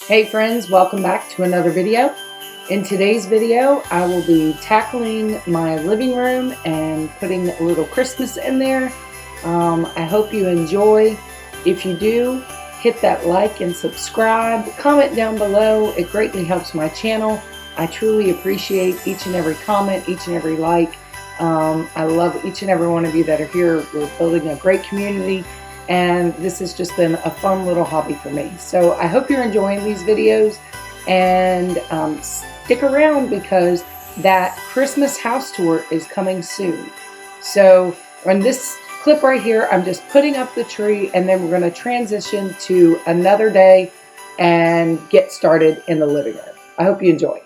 Hey friends, welcome back to another video. In today's video, I will be tackling my living room and putting a little Christmas in there. I hope you enjoy. If you do, hit that like and subscribe. Comment down below. It greatly helps my channel. I truly appreciate each and every comment, each and every like. I love each and every one of you that are here. We're building a great community, and this has just been a fun little hobby for me. So I hope you're enjoying these videos, and stick around because that Christmas house tour is coming soon. So on this clip right here, I'm just putting up the tree, and then we're going to transition to another day and get started in the living room. I hope you enjoy.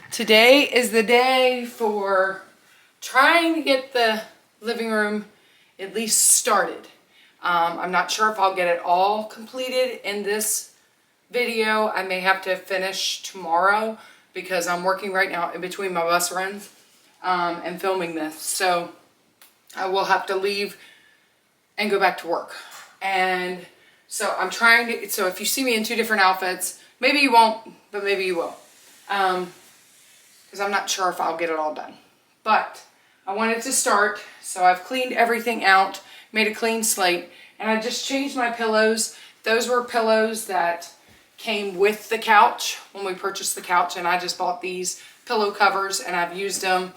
Today is the day for trying to get the living room at least started. I'm not sure if I'll get it all completed in this video. I may have to finish tomorrow because I'm working right now in between my bus runs and filming this. So I will have to leave and go back to work. And so I'm trying to, so if you see me in two different outfits, maybe you won't, but maybe you will. Because I'm not sure if I'll get it all done. But I wanted to start, so I've cleaned everything out, made a clean slate, and I just changed my pillows. Those were pillows that came with the couch when we purchased the couch, and I just bought these pillow covers, and I've used them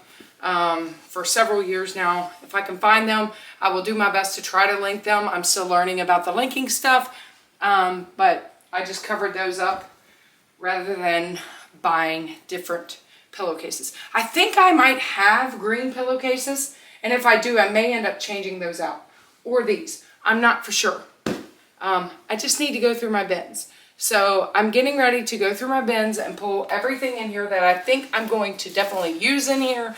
for several years now. If I can find them, I will do my best to try to link them. I'm still learning about the linking stuff, but I just covered those up rather than buying different pillowcases. I think I might have green pillowcases, and if I do, I may end up changing those out, or these. I'm not for sure. I just need to go through my bins. So I'm getting ready to go through my bins and pull everything in here that I think I'm going to definitely use in here,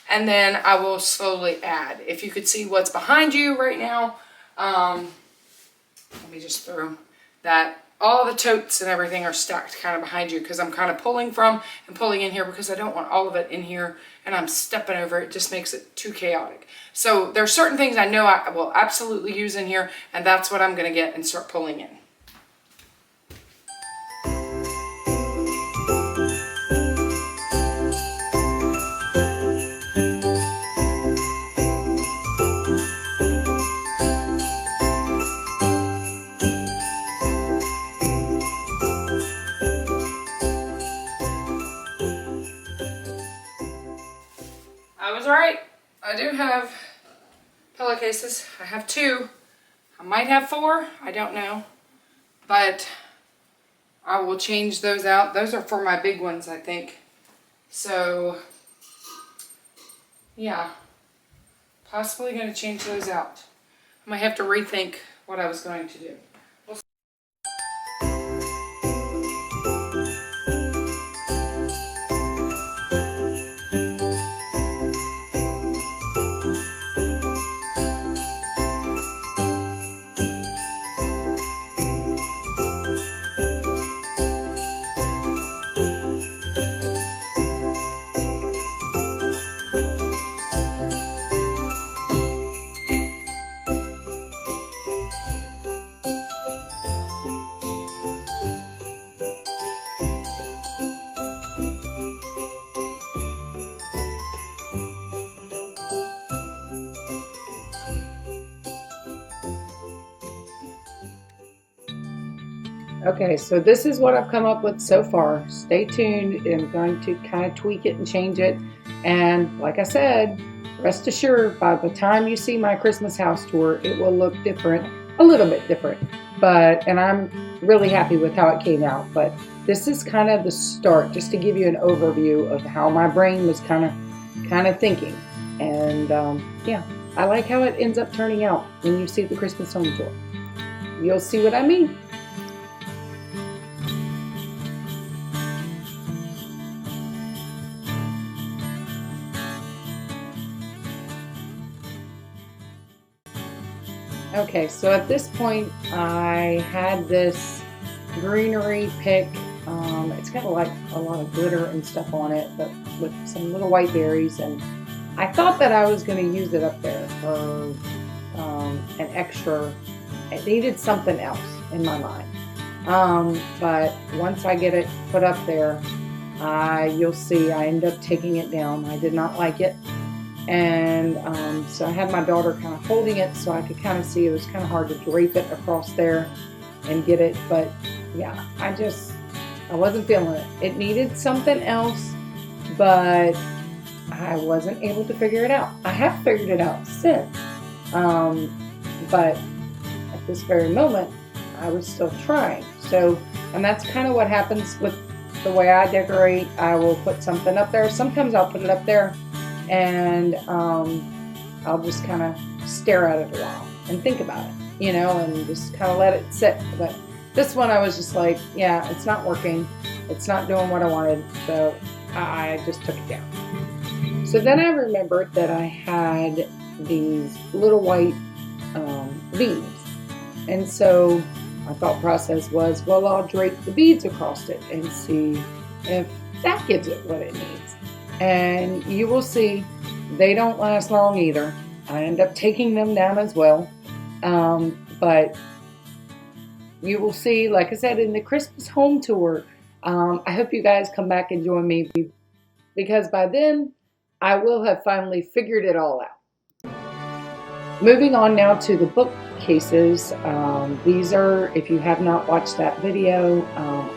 and then I will slowly add. If you could see what's behind you right now, let me just throw that. All the totes and everything are stacked kind of behind you because I'm kind of pulling from and pulling in here because I don't want all of it in here and I'm stepping over it. It just makes it too chaotic. So there are certain things I know I will absolutely use in here, and that's what I'm going to get and start pulling in. I was right. I do have pillowcases. I have two. I might have four. I don't know. But I will change those out. Those are for my big ones, I think. So, yeah. Possibly going to change those out. I might have to rethink what I was going to do. Okay, so this is what I've come up with so far. Stay tuned. I'm going to kind of tweak it and change it. And like I said, rest assured, by the time you see my Christmas house tour, it will look different, a little bit different. And I'm really happy with how it came out. But this is kind of the start, just to give you an overview of how my brain was kind of thinking. And yeah, I like how it ends up turning out when you see the Christmas home tour. You'll see what I mean. Okay, so at this point, I had this greenery pick. It's got like a lot of glitter and stuff on it, but with some little white berries. And I thought that I was going to use it up there for an extra. It needed something else in my mind. But once I get it put up there, you'll see I end up taking it down. I did not like it. And so I had my daughter kind of holding it so I could kind of see. It was kind of hard to drape it across there and get it. But yeah, I wasn't feeling it. It needed something else, but I wasn't able to figure it out. I have figured it out since. But at this very moment, I was still trying. So, and that's kind of what happens with the way I decorate. I will put something up there. Sometimes I'll put it up there and I'll just kind of stare at it a while and think about it, you know, and just kind of let it sit. But this one I was just like, yeah, it's not working. It's not doing what I wanted. So I just took it down. So then I remembered that I had these little white beads. And so my thought process was, well, I'll drape the beads across it and see if that gives it what it needs. And you will see they don't last long either. I end up taking them down as well. But you will see, like I said, in the Christmas home tour, I hope you guys come back and join me, because by then I will have finally figured it all out. Moving on now to the bookcases. These are, if you have not watched that video,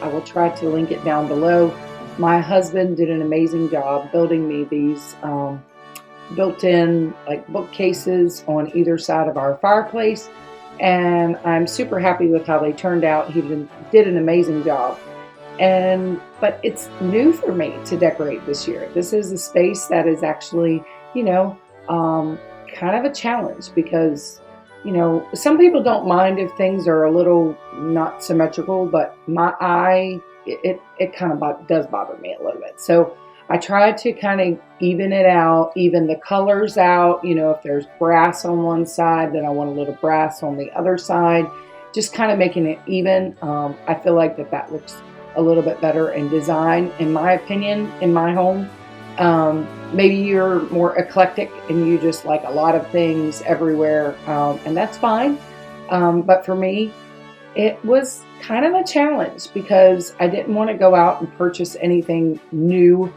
I will try to link it down below. My husband did an amazing job building me these built-in like bookcases on either side of our fireplace, and I'm super happy with how they turned out. He did an amazing job. But it's new for me to decorate this year. This is a space that is actually, you know, kind of a challenge, because, you know, some people don't mind if things are a little not symmetrical, but my eye, it kind of does bother me a little bit. So I try to kind of even it out, even the colors out. You know, if there's brass on one side, then I want a little brass on the other side, just kind of making it even. I feel like that looks a little bit better in design, in my opinion, in my home. Maybe you're more eclectic and you just like a lot of things everywhere, and that's fine. But for me, it was kind of a challenge because I didn't want to go out and purchase anything new.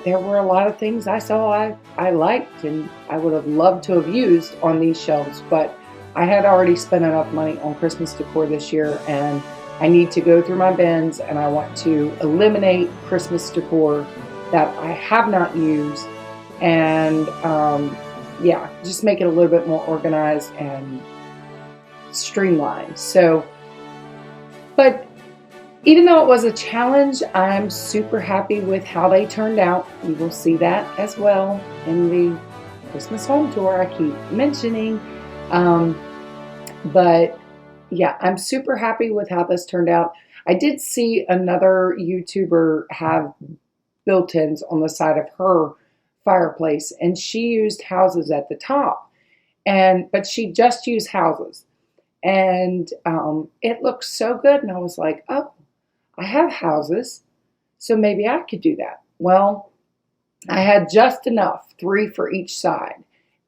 There were a lot of things I saw I liked and I would have loved to have used on these shelves, but I had already spent enough money on Christmas decor this year, and I need to go through my bins and I want to eliminate Christmas decor that I have not used, and yeah, just make it a little bit more organized and streamlined. So, but even though it was a challenge, I'm super happy with how they turned out. You will see that as well in the Christmas home tour I keep mentioning. But yeah, I'm super happy with how this turned out. I did see another YouTuber have built-ins on the side of her fireplace, and she used houses at the top, but she just used houses, and it looked so good. And I was like, oh, I have houses, so maybe I could do that. Well, I had just enough, 3 for each side,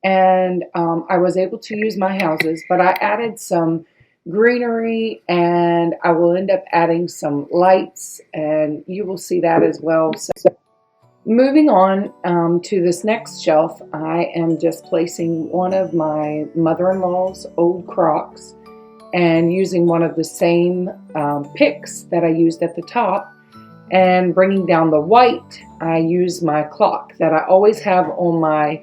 and I was able to use my houses, but I added some greenery, and I will end up adding some lights, and you will see that as well. So moving on to this next shelf, I am just placing one of my mother-in-law's old Crocs and using one of the same picks that I used at the top, and bringing down the white. I use my clock that I always have on my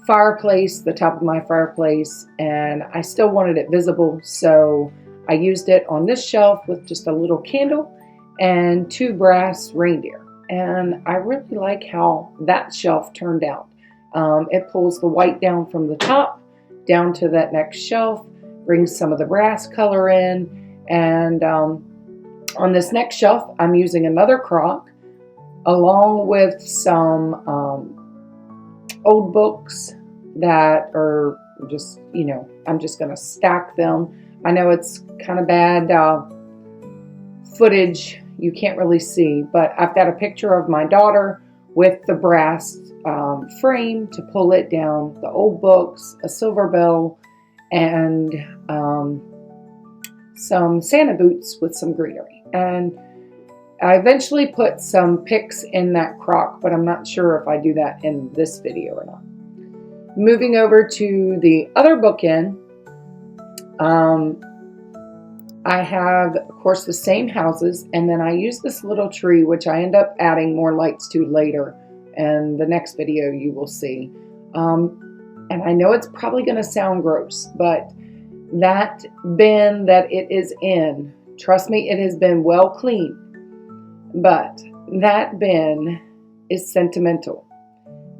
fireplace, the top of my fireplace, and I still wanted it visible, so I used it on this shelf with just a little candle and 2 brass reindeer, and I really like how that shelf turned out. It pulls the white down from the top down to that next shelf, brings some of the brass color in, and on this next shelf, I'm using another crock along with some old books that are just, I'm just going to stack them. I know it's kind of bad footage, you can't really see, but I've got a picture of my daughter with the brass frame to pull it down, the old books, a silver bell, and some Santa boots with some greenery. And I eventually put some picks in that crock, but I'm not sure if I do that in this video or not. Moving over to the other bookend, I have, of course, the same houses, and then I use this little tree, which I end up adding more lights to later, and the next video you will see. And I know it's probably going to sound gross, but that bin that it is in, trust me, it has been well cleaned, but that bin is sentimental.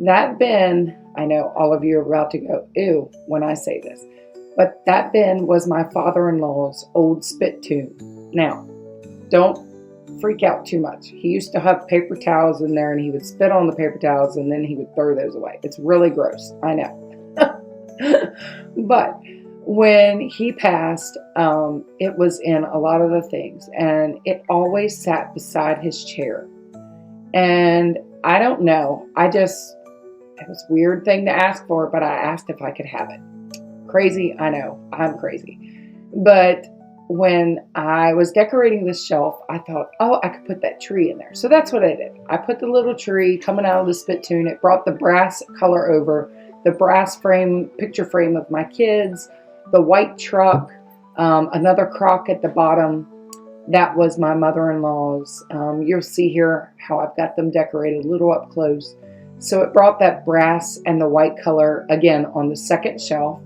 That bin, I know all of you are about to go, ew, when I say this, but that bin was my father-in-law's old spittoon. Now, don't freak out too much. He used to have paper towels in there, and he would spit on the paper towels, and then he would throw those away. It's really gross, I know. But when he passed, it was in a lot of the things, and it always sat beside his chair. And I don't know, it was a weird thing to ask for, but I asked if I could have it. Crazy, I know, I'm crazy. But when I was decorating this shelf, I thought, oh, I could put that tree in there. So that's what I did. I put the little tree coming out of the spittoon. It brought the brass color over, the brass frame, picture frame of my kids, the white truck, another crock at the bottom. That was my mother-in-law's. You'll see here how I've got them decorated a little up close. So it brought that brass and the white color again on the second shelf.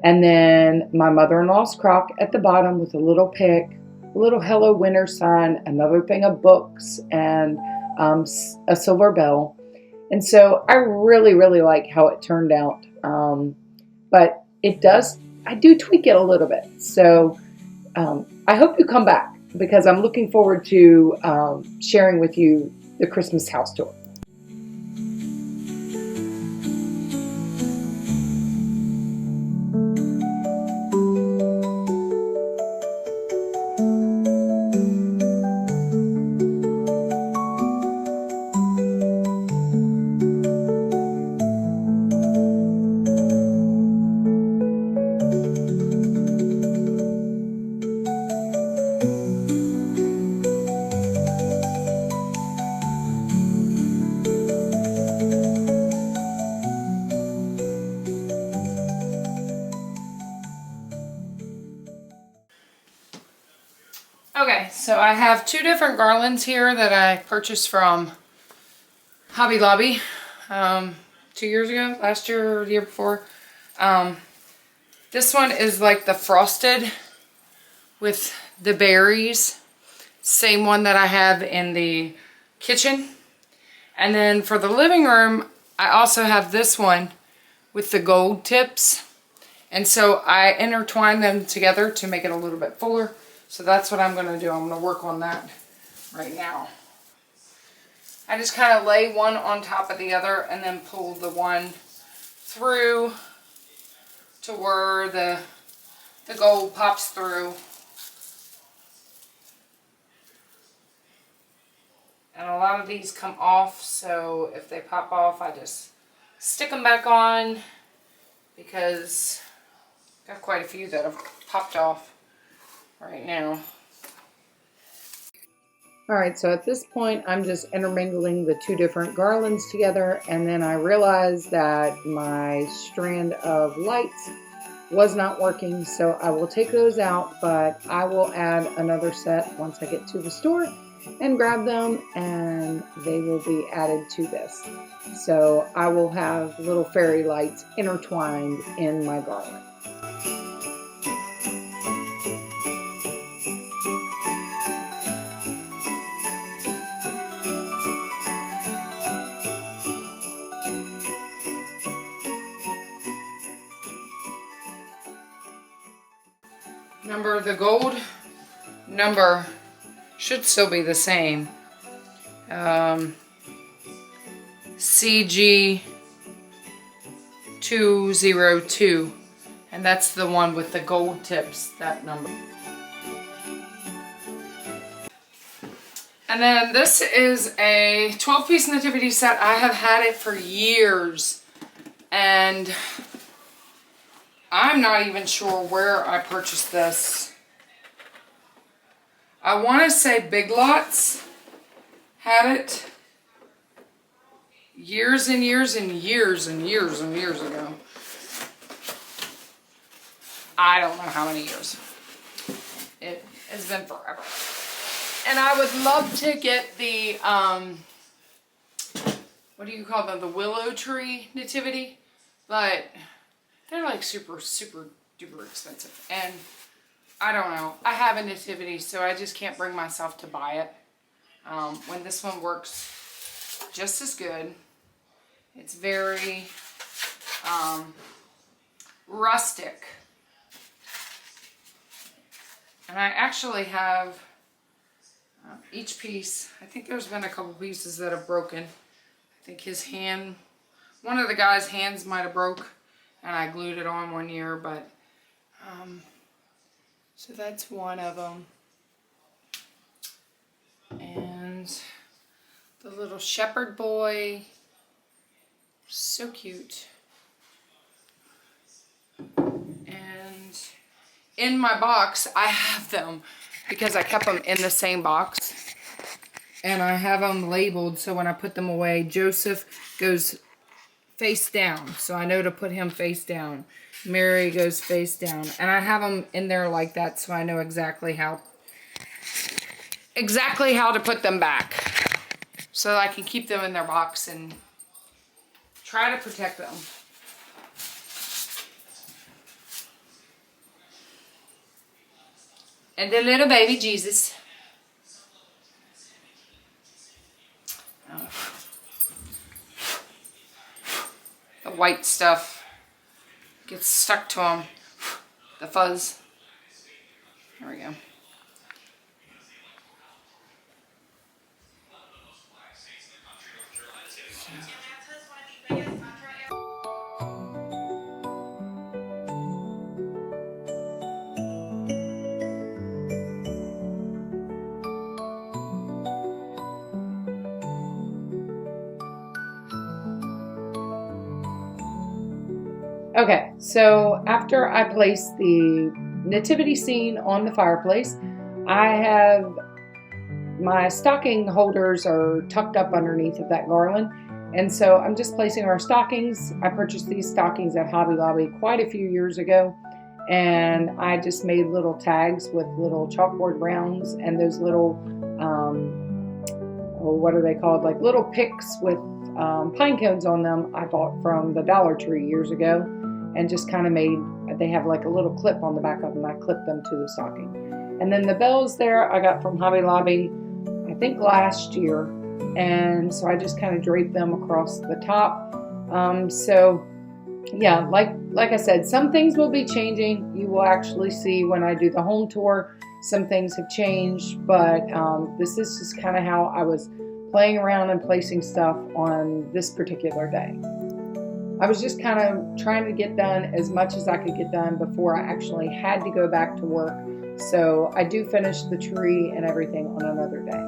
And then my mother-in-law's crock at the bottom with a little pick, a little Hello Winter sign, another thing of books, and a silver bell. And so I really, really like how it turned out. But I do tweak it a little bit. So I hope you come back, because I'm looking forward to sharing with you the Christmas house tour. Okay, so I have two different garlands here that I purchased from Hobby Lobby 2 years ago, last year or the year before. This one is like the frosted with the berries. Same one that I have in the kitchen. And then for the living room, I also have this one with the gold tips. And so I intertwine them together to make it a little bit fuller. So that's what I'm going to do. I'm going to work on that right now. I just kind of lay one on top of the other and then pull the one through to where the gold pops through. And a lot of these come off, so if they pop off, I just stick them back on, because I've got quite a few that have popped off right now. Alright, so at this point I'm just intermingling the two different garlands together, and then I realized that my strand of lights was not working, so I will take those out, but I will add another set once I get to the store and grab them, and they will be added to this. So I will have little fairy lights intertwined in my garland. The gold number should still be the same. CG202, and that's the one with the gold tips, that number. And then this is a 12-piece nativity set. I have had it for years, and I'm not even sure where I purchased this. I want to say Big Lots had it years and years and years and years and years ago. I don't know how many years. It has been forever. And I would love to get the, what do you call them? The willow tree nativity. But they're like super, super duper expensive. And I don't know. I have a nativity, so I just can't bring myself to buy it. When this one works just as good. It's very rustic. And I actually have each piece. I think there's been a couple pieces that have broken. I think his hand, one of the guy's hands might have broke, and I glued it on one year, but so that's one of them. And the little shepherd boy, so cute. And in my box, I have them because I kept them in the same box. And I have them labeled, so when I put them away, Joseph goes face down. So I know to put him face down. Mary goes face down. And I have them in there like that, so I know exactly how to put them back. So I can keep them in their box and try to protect them. And the little baby Jesus. Oh. The white stuff gets stuck to them. The fuzz. There we go. Okay, so after I place the nativity scene on the fireplace, I have my stocking holders are tucked up underneath of that garland. And so I'm just placing our stockings. I purchased these stockings at Hobby Lobby quite a few years ago. And I just made little tags with little chalkboard rounds and those little, what are they called? Like little picks with pine cones on them I bought from the Dollar Tree years ago. And just kind of made, they have like a little clip on the back of them. I clipped them to the stocking. And then the bells there I got from Hobby Lobby, I think last year. And so I just kind of draped them across the top. So yeah, like I said, some things will be changing. You will actually see when I do the home tour, some things have changed. But this is just kind of how I was playing around and placing stuff on this particular day. I was just kind of trying to get done as much as I could get done before I actually had to go back to work. So I do finish the tree and everything on another day.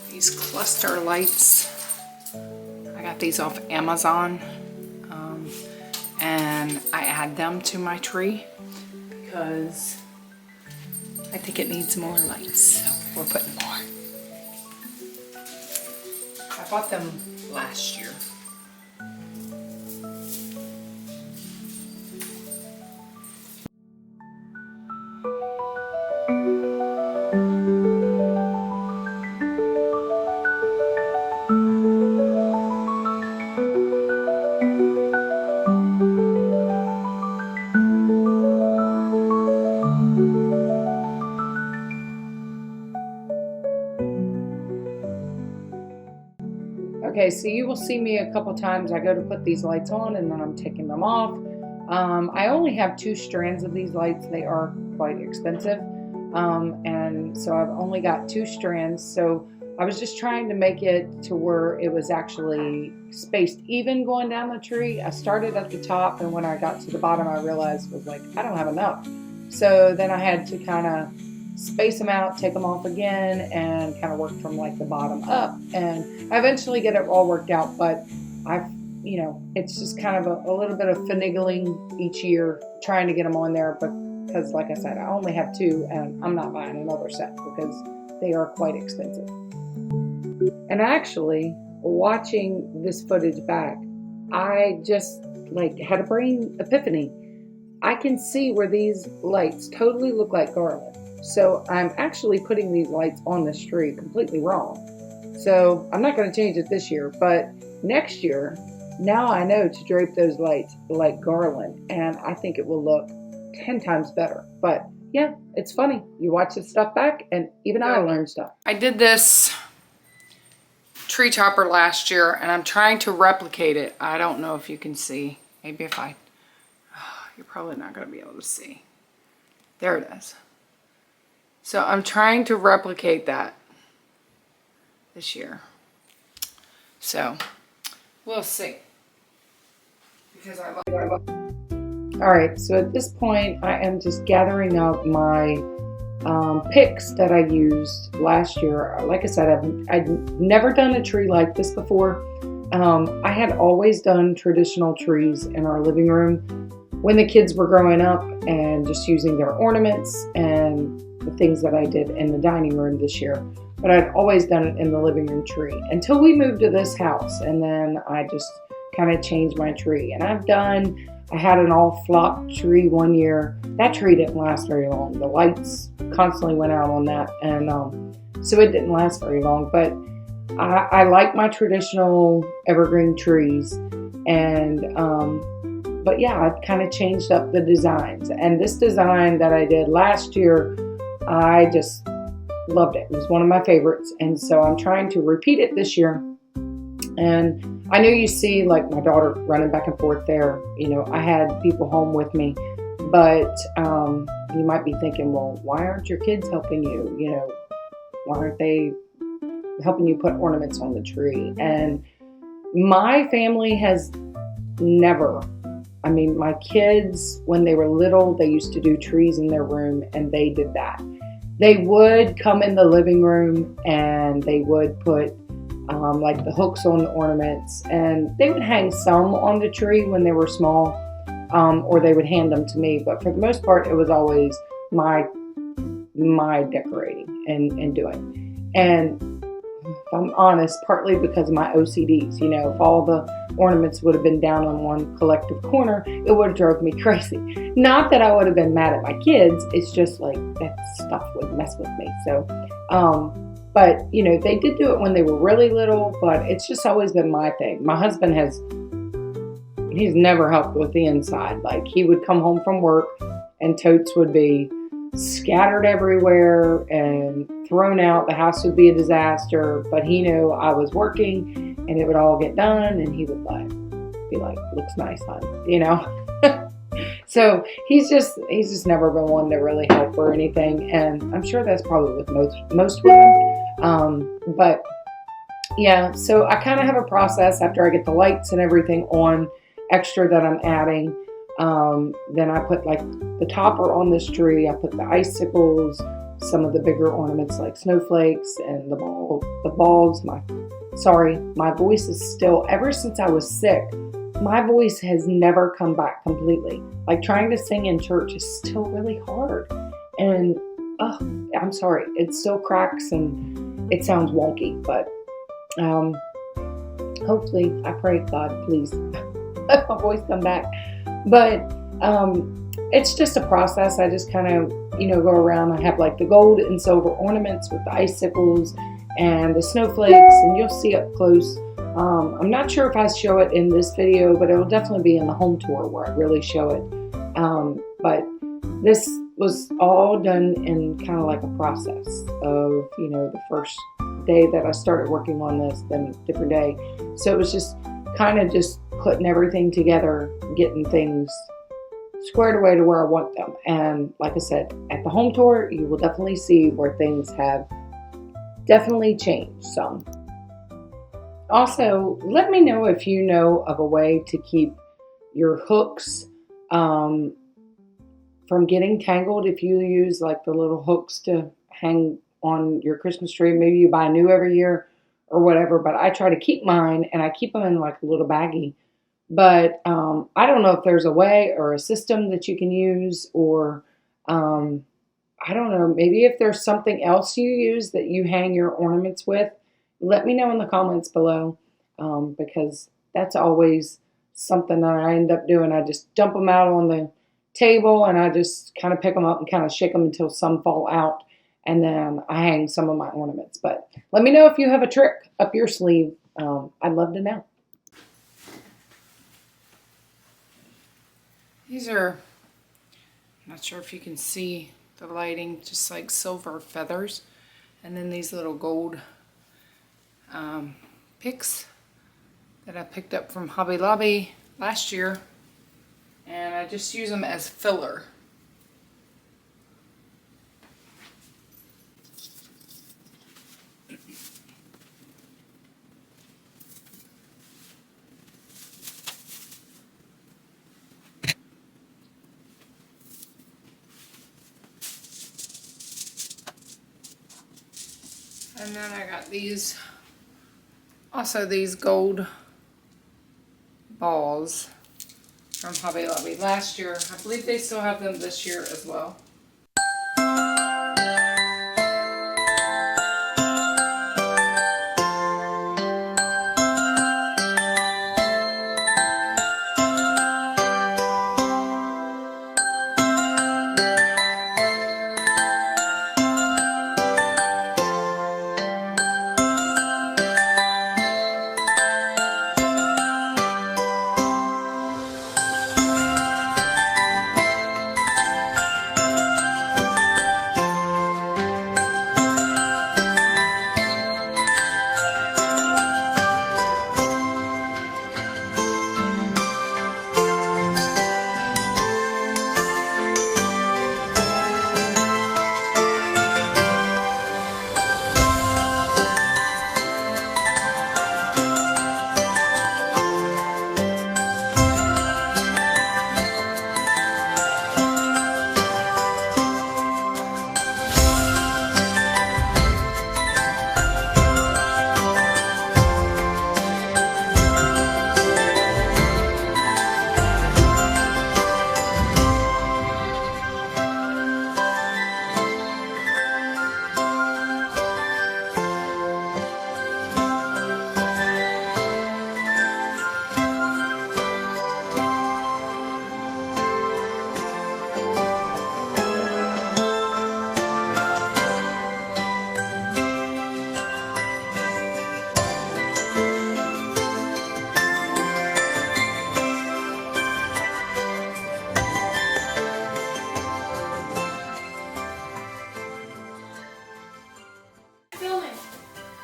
These cluster lights, I got these off Amazon, and I add them to my tree because I think it needs more lights, so we're putting more. I bought them last year. Okay, so you will see me a couple times. I go to put these lights on and then I'm taking them off. I only have 2 strands of these lights. They are quite expensive. And so I've only got 2 strands. So I was just trying to make it to where it was actually spaced even going down the tree. I started at the top, and when I got to the bottom, I realized was like, I don't have enough. So then I had to kind of space them out, take them off again, and kind of work from like the bottom up. And I eventually get it all worked out, but it's just kind of a little bit of finagling each year, trying to get them on there. But because, like I said, I only have 2, and I'm not buying another set because they are quite expensive. And actually, watching this footage back, I just had a brain epiphany. I can see where these lights totally look like garland. So I'm actually putting these lights on this tree completely wrong. So I'm not going to change it this year, but next year, now I know to drape those lights like garland, and I think it will look 10 times better. But yeah, it's funny. You watch this stuff back, and even I learned stuff. I did this tree topper last year, and I'm trying to replicate it. I don't know if you can see. Maybe if you're probably not going to be able to see. There it is. So I'm trying to replicate that this year. So we'll see. Because I love it. All right, so at this point, I am just gathering up my picks that I used last year. Like I said, I'd never done a tree like this before. I had always done traditional trees in our living room when the kids were growing up, and just using their ornaments and the things that I did in the dining room this year. But I'd always done it in the living room tree until we moved to this house, and then I just kind of changed my tree. And I had an all flop tree one year. That tree didn't last very long. The lights constantly went out on that, and so it didn't last very long. But I like my traditional evergreen trees, and but yeah, I've kind of changed up the designs. And this design that I did last year, I just loved it. It was one of my favorites, and so I'm trying to repeat it this year. And I know you see like my daughter running back and forth there. I had people home with me, but you might be thinking, well, why aren't your kids helping you? Why aren't they helping you put ornaments on the tree? And my family has never, my kids, when they were little, they used to do trees in their room, and they did that. They would come in the living room and they would put like the hooks on the ornaments, and they would hang some on the tree when they were small, or they would hand them to me. But for the most part, it was always my decorating and doing. And if I'm honest, partly because of my OCDs, if all the ornaments would have been down on one collective corner, it would have drove me crazy. Not that I would have been mad at my kids, it's just like that stuff would mess with me. So, but they did do it when they were really little, but it's just always been my thing. My husband he's never helped with the inside. Like, he would come home from work and totes would be scattered everywhere and thrown out. The house would be a disaster, but he knew I was working and it would all get done, and he would be like, looks nice, hon, So he's just never been one to really help or anything, and I'm sure that's probably with most women. But yeah, so I kind of have a process after I get the lights and everything on extra that I'm adding. Then I put like the topper on this tree. I put the icicles, some of the bigger ornaments like snowflakes, and the balls. My voice is still, ever since I was sick, my voice has never come back completely. Like, trying to sing in church is still really hard. And I'm sorry, it still cracks and it sounds wonky, but hopefully, I pray, God, please let my voice come back. But it's just a process. I just kind of, go around. I have like the gold and silver ornaments with the icicles and the snowflakes, and you'll see up close. I'm not sure if I show it in this video, but it'll definitely be in the home tour where I really show it. But this was all done in kind of like a process of, the day that I started working on this than a different day. So it was just kind of just putting everything together, getting things squared away to where I want them. And like I said, at the home tour, you will definitely see where things have definitely changed some. Also, let me know if you know of a way to keep your hooks from getting tangled. If you use like the little hooks to hang on your Christmas tree, maybe you buy new every year or whatever, but I try to keep mine, and I keep them in like a little baggie. But I don't know if there's a way or a system that you can use, or I don't know, maybe if there's something else you use that you hang your ornaments with. Let me know in the comments below, because that's always something that I end up doing. I just dump them out on the table, and I just kind of pick them up and kind of shake them until some fall out, and then I hang some of my ornaments. But let me know if you have a trick up your sleeve. I'd love to know. These are, I'm not sure if you can see the lighting, just like silver feathers. And then these little gold picks that I picked up from Hobby Lobby last year. And I just use them as filler. And then I got these, also these gold balls from Hobby Lobby last year. I believe they still have them this year as well.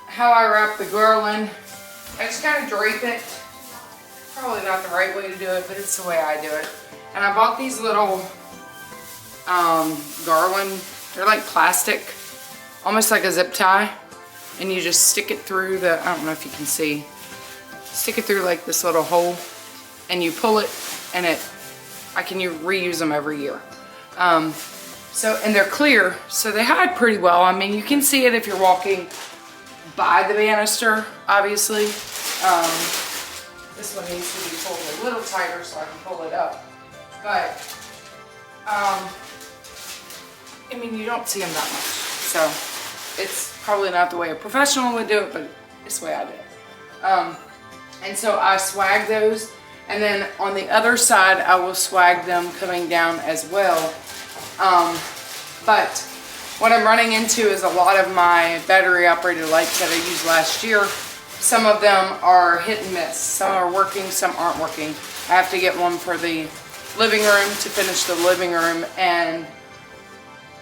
How I wrap the garland, I just kind of drape it. Probably not the right way to do it, but it's the way I do it. And I bought these little garland. They're like plastic, almost like a zip tie. And you just stick it through the, I don't know if you can see, stick it through like this little hole, and you pull it, and I can reuse them every year. And they're clear, so they hide pretty well. I mean, you can see it if you're walking by the banister, obviously. This one needs to be pulled a little tighter so I can pull it up. But, I mean, you don't see them that much. So, it's probably not the way a professional would do it, but it's the way I do it. And so I swag those, and then on the other side, I will swag them coming down as well. But what I'm running into is a lot of my battery operated lights that I used last year. Some of them are hit and miss. Some are working, some aren't working. I have to get one for the living room to finish the living room, and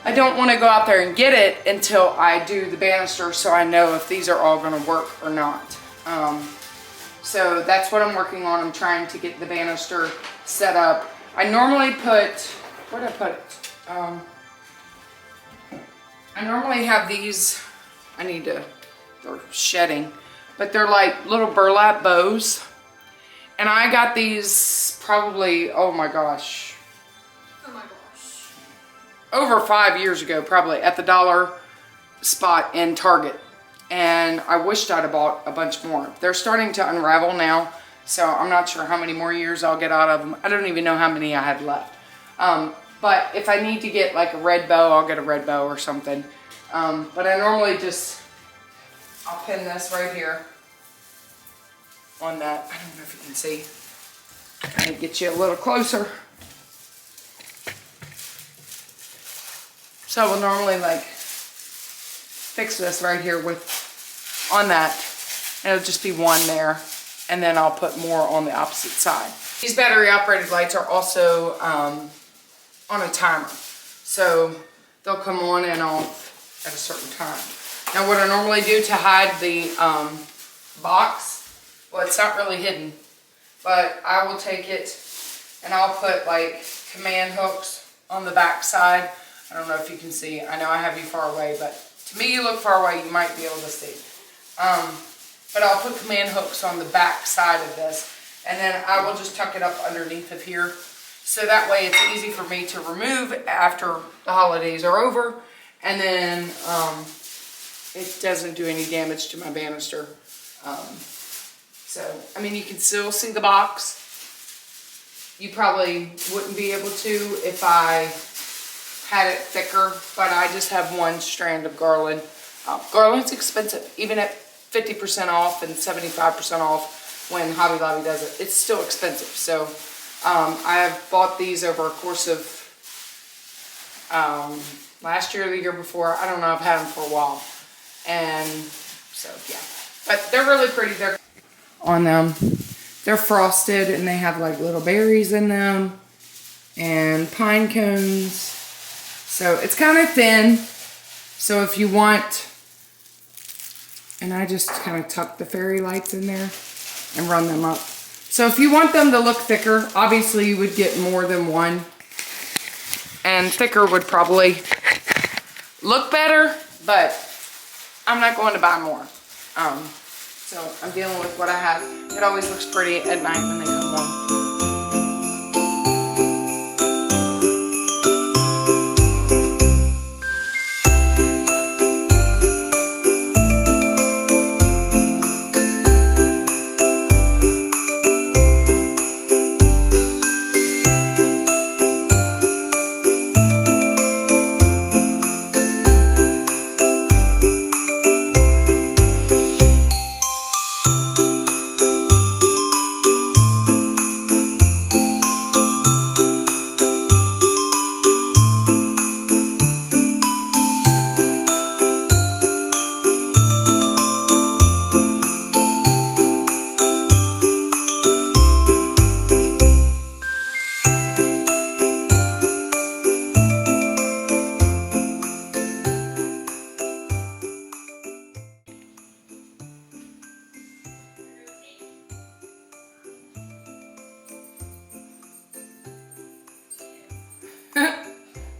I don't want to go out there and get it until I do the banister, so I know if these are all going to work or not. So that's what I'm working on. I'm trying to get the banister set up. I normally put, where'd I put it? I normally have these, they're shedding, but they're like little burlap bows. And I got these probably, oh my gosh, over 5 years ago, probably at the dollar spot in Target. And I wished I'd have bought a bunch more. They're starting to unravel now, so I'm not sure how many more years I'll get out of them. I don't even know how many I have left. But if I need to get like a red bow, I'll get a red bow or something. But I normally just, I'll pin this right here on that. I don't know if you can see. Kind of get you a little closer. So I will normally like fix this right here on that. And it'll just be one there. And then I'll put more on the opposite side. These battery operated lights are also on a timer. So they'll come on and off at a certain time. Now what I normally do to hide the box, well, it's not really hidden, but I will take it and I'll put like command hooks on the back side. I don't know if you can see. I know I have you far away, but to me you look far away, you might be able to see. But I'll put command hooks on the back side of this, and then I will just tuck it up underneath of here. So that way it's easy for me to remove after the holidays are over, and then it doesn't do any damage to my banister. So, I mean, you can still see the box. You probably wouldn't be able to if I had it thicker, but I just have one strand of garland. Garland's expensive, even at 50% off and 75% off when Hobby Lobby does it. It's still expensive. So I have bought these over a course of last year or the year before. I don't know, I've had them for a while. And so, yeah. But they're really pretty. They're on them. They're frosted and they have like little berries in them and pine cones. So it's kind of thin. So if you want, and I just kind of tuck the fairy lights in there and run them up. So if you want them to look thicker, obviously you would get more than one. And thicker would probably look better, but I'm not going to buy more. So I'm dealing with what I have. It always looks pretty at night when they come on.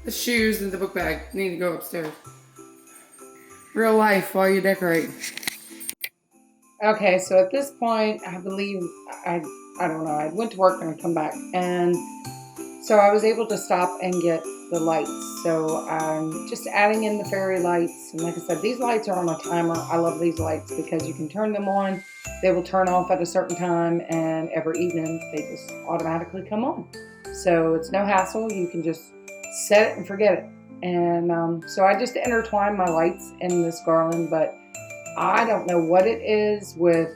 The shoes and the book bag need to go upstairs. Real life while you decorate. Okay, so at this point, I believe, I don't know, I went to work and I come back. And so I was able to stop and get the lights. So I'm just adding in the fairy lights. And like I said, these lights are on a timer. I love these lights because you can turn them on. They will turn off at a certain time. And every evening, they just automatically come on. So it's no hassle. You can just set it and forget it. And so I just intertwine my lights in this garland, but I don't know what it is with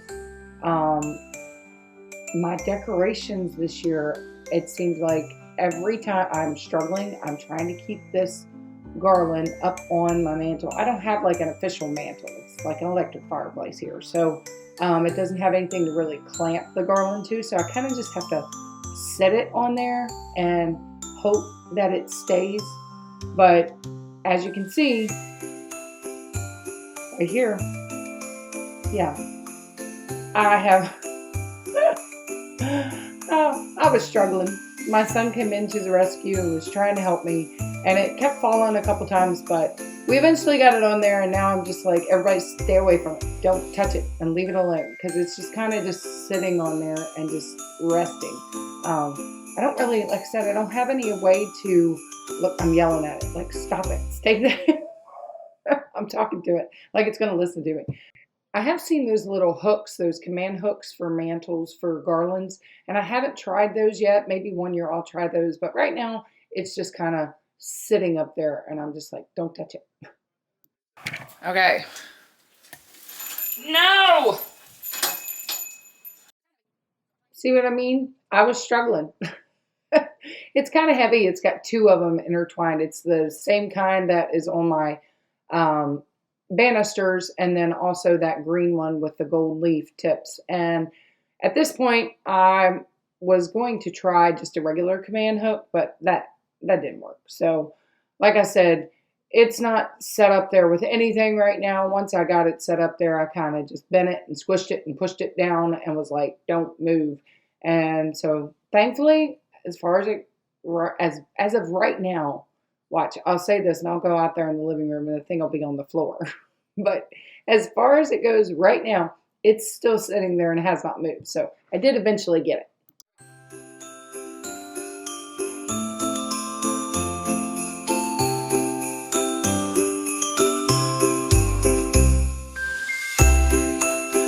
my decorations this year. It seems like every time I'm struggling, I'm trying to keep this garland up on my mantle. I don't have like an official mantle. It's like an electric fireplace here. So it doesn't have anything to really clamp the garland to. So I kind of just have to set it on there and hope that it stays. But as you can see, right here, yeah, I have, I was struggling. My son came into the rescue and was trying to help me, and it kept falling a couple times, but we eventually got it on there, and now I'm just like, everybody stay away from it. Don't touch it and leave it alone, because it's just kind of just sitting on there and just resting. I don't really, like I said, I don't have any way to, look, I'm yelling at it, like, stop it, stay there. I'm talking to it like it's going to listen to me. I have seen those little hooks, those command hooks for mantles for garlands, and I haven't tried those yet. Maybe one year I'll try those, but right now it's just kind of sitting up there, and I'm just like, don't touch it. Okay. No! See what I mean? I was struggling. It's kind of heavy. It's got two of them intertwined. It's the same kind that is on my banisters, and then also that green one with the gold leaf tips. And at this point, I was going to try just a regular command hook, but that didn't work. So, like I said, it's not set up there with anything right now. Once I got it set up there, I kind of just bent it and squished it and pushed it down and was like, don't move. And so, thankfully, as far as it, as of right now, watch, I'll say this and I'll go out there in the living room and the thing will be on the floor. But as far as it goes right now, it's still sitting there and has not moved. So I did eventually get it.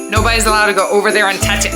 Nobody's allowed to go over there and touch it.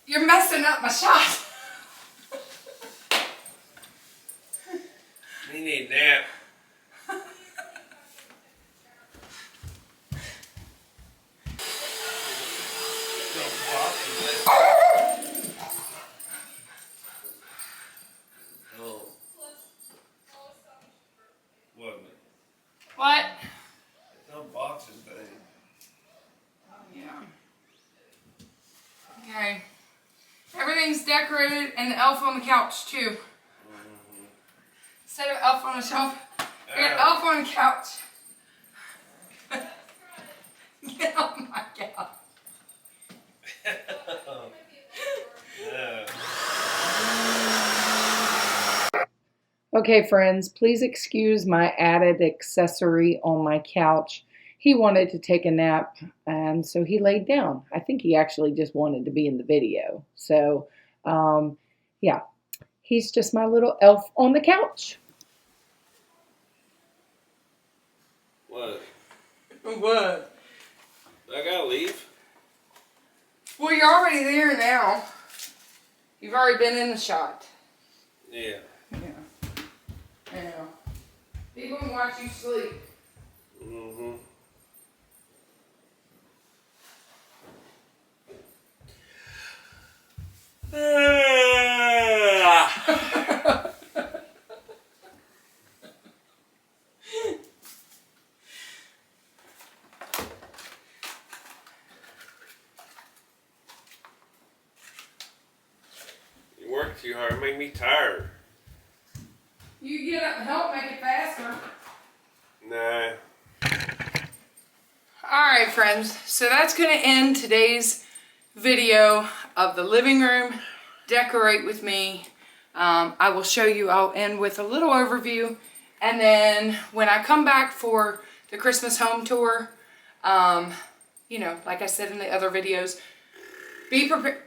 You're messing up my shot. We need that. Oh. What? No boxing thing. Yeah. Okay. Everything's decorated and the elf on the couch too. Instead of elf on the shelf, we got elf on the couch. Get off my couch. Yeah. Okay, friends, please excuse my added accessory on my couch. He wanted to take a nap, and so he laid down. I think he actually just wanted to be in the video. So, yeah, he's just my little elf on the couch. What? What? I gotta leave? Well, you're already there now. You've already been in the shot. Yeah. Yeah. People can watch you sleep. Mm-hmm. You work too hard, make me tired. You get up and help make it faster. Nah. Alright friends, so that's going to end today's video of the living room. Decorate with me. I will show you, I'll end with a little overview, and then when I come back for the Christmas home tour, you know, like I said in the other videos, be prepared.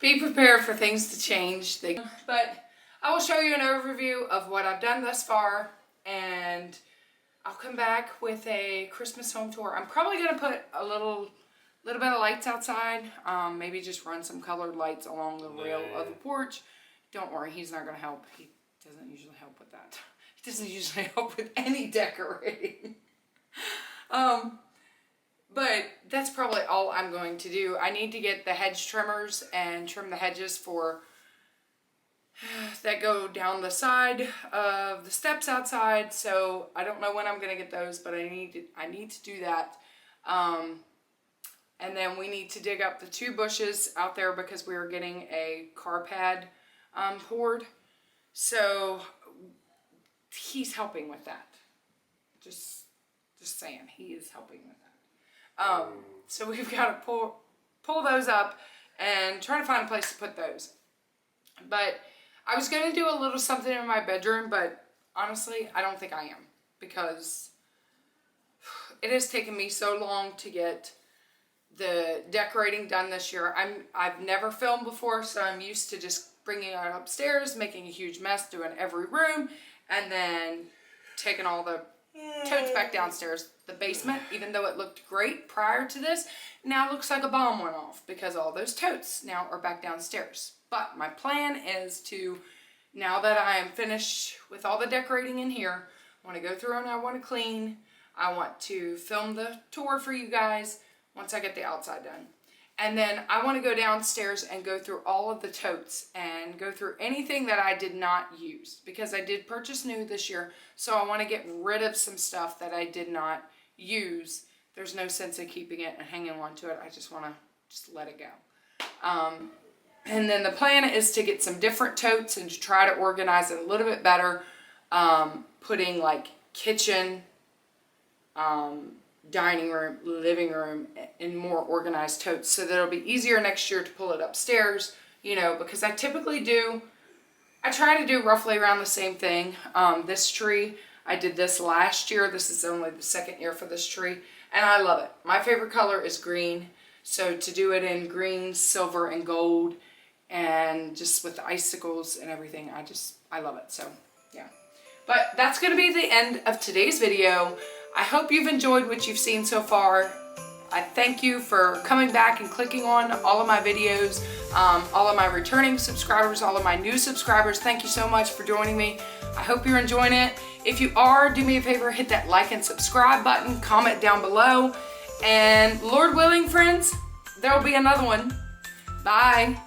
Be prepared for things to change. But I will show you an overview of what I've done thus far, and I'll come back with a Christmas home tour. I'm probably going to put a little bit of lights outside. Maybe just run some colored lights along the rail of the porch. Don't worry, he's not going to help. He doesn't usually help with that. He doesn't usually help with any decorating. But that's probably all I'm going to do. I need to get the hedge trimmers and trim the hedges that go down the side of the steps outside. So I don't know when I'm going to get those, but I need to do that. And then we need to dig up the 2 bushes out there because we are getting a car pad poured. So he's helping with that. Just saying, he is helping with that. So we've got to pull those up and try to find a place to put those. But I was going to do a little something in my bedroom, but honestly, I don't think I am, because it has taken me so long to get the decorating done this year. I've never filmed before, so I'm used to just bringing it upstairs, making a huge mess, doing every room, and then taking all the totes back downstairs. The basement, even though it looked great prior to this, now looks like a bomb went off because all those totes now are back downstairs. But my plan is to, now that I am finished with all the decorating in here, I want to go through and I want to clean. I want to film the tour for you guys once I get the outside done. And then I want to go downstairs and go through all of the totes and go through anything that I did not use, because I did purchase new this year. So I want to get rid of some stuff that I did not use. There's no sense in keeping it and hanging on to it. I just want to let it go. And then the plan is to get some different totes and to try to organize it a little bit better. Putting like kitchen, dining room, living room in more organized totes so that it'll be easier next year to pull it upstairs, you know, because I try to do roughly around the same thing. This tree, I did this last year. This is only the 2nd year for this tree, and I love it. My favorite color is green, so to do it in green, silver, and gold, and just with the icicles and everything, I love it. So yeah, but that's going to be the end of today's video. I hope you've enjoyed what you've seen so far. I thank you for coming back and clicking on all of my videos, all of my returning subscribers, all of my new subscribers. Thank you so much for joining me. I hope you're enjoying it. If you are, do me a favor, hit that like and subscribe button, comment down below, and Lord willing, friends, there will be another one. Bye.